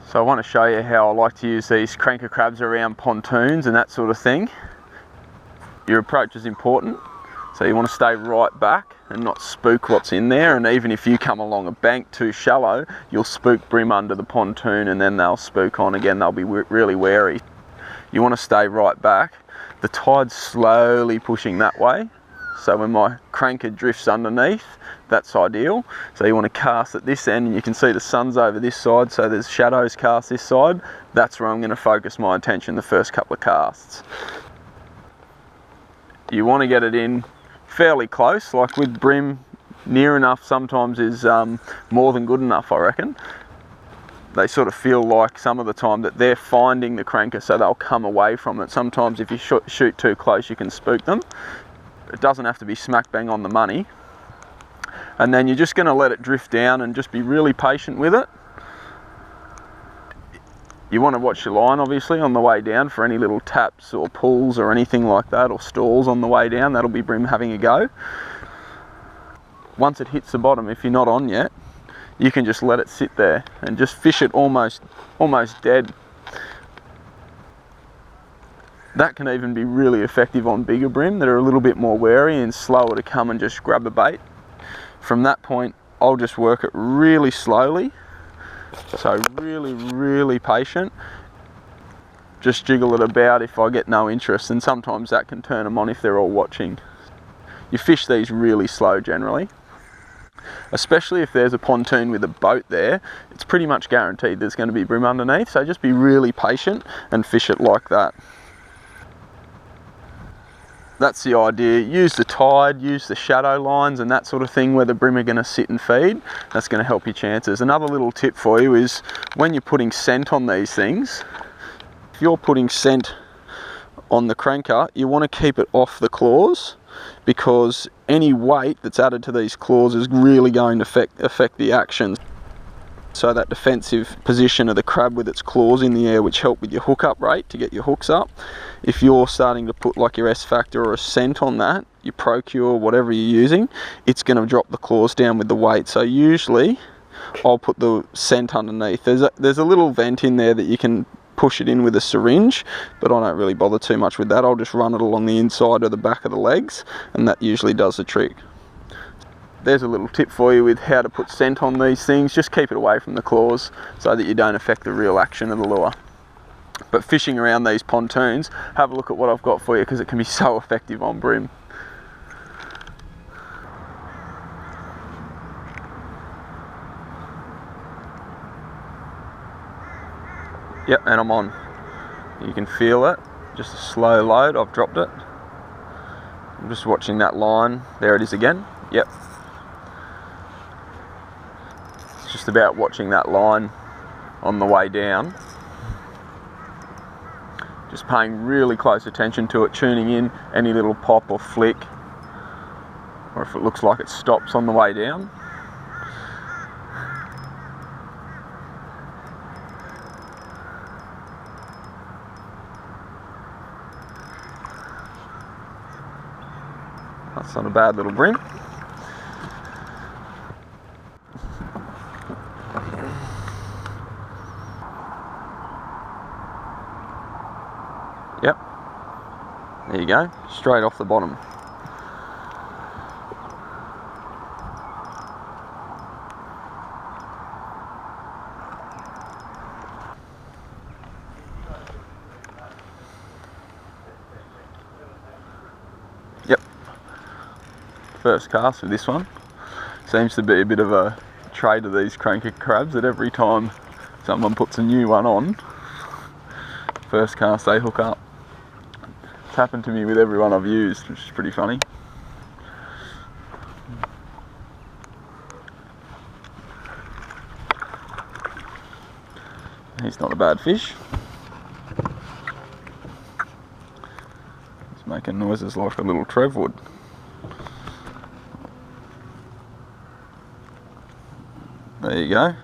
So I want to show you how I like to use these cranker crabs around pontoons and that sort of thing. Your approach is important, so you want to stay right back and not spook what's in there, and even if you come along a bank too shallow, you'll spook bream under the pontoon and then they'll spook on again. They'll be really wary. You want to stay right back. The tide's slowly pushing that way, so when my cranker drifts underneath, that's ideal. So you want to cast at this end, and you can see the sun's over this side, so there's shadows cast this side. That's where I'm going to focus my attention the first couple of casts. You want to get it in fairly close, like with bream, near enough sometimes is more than good enough, I reckon. They sort of feel like some of the time that they're finding the cranker, so they'll come away from it. Sometimes if you shoot too close, you can spook them. It doesn't have to be smack bang on the money. And then you're just going to let it drift down and just be really patient with it. You want to watch your line obviously on the way down for any little taps or pulls or anything like that, or stalls on the way down. That'll be bream having a go. Once it hits the bottom, if you're not on yet, you can just let it sit there and just fish it almost dead. That can even be really effective on bigger bream that are a little bit more wary and slower to come and just grab a bait. From that point, I'll just work it really slowly. So really patient. Just jiggle it about if I get no interest, and sometimes that can turn them on if they're all watching. You fish these really slow generally. Especially if there's a pontoon with a boat there, it's pretty much guaranteed there's going to be bream underneath, so just be really patient and fish it like that. That's the idea. Use the tide, use the shadow lines and that sort of thing where the bream are going to sit and feed. That's going to help your chances. Another little tip for you is when you're putting scent on these things, if you're putting scent on the cranker, you want to keep it off the claws, because any weight that's added to these claws is really going to affect the action. So that defensive position of the crab with its claws in the air, which help with your hookup rate to get your hooks up. If you're starting to put like your S factor or a scent on that, your Procure, whatever you're using, it's going to drop the claws down with the weight. So usually I'll put the scent underneath. There's a little vent in there that you can push it in with a syringe, but I don't really bother too much with that. I'll just run it along the inside or the back of the legs, and that usually does the trick. There's a little tip for you with how to put scent on these things. Just keep it away from the claws so that you don't affect the real action of the lure. But fishing around these pontoons, have a look at what I've got for you, because it can be so effective on bream. Yep, and I'm on. You can feel it, just a slow load. I've dropped it. I'm just watching that line. There it is again. Yep. It's just about watching that line on the way down. Just paying really close attention to it, tuning in any little pop or flick, or if it looks like it stops on the way down. That's not a bad little bream. Yep, there you go, straight off the bottom. Yep, first cast with this one. Seems to be a bit of a trade of these cranker crabs, that every time someone puts a new one on, first cast they hook up. It's happened to me with everyone I've used, which is pretty funny. He's not a bad fish. He's making noises like a little Trevwood. There you go.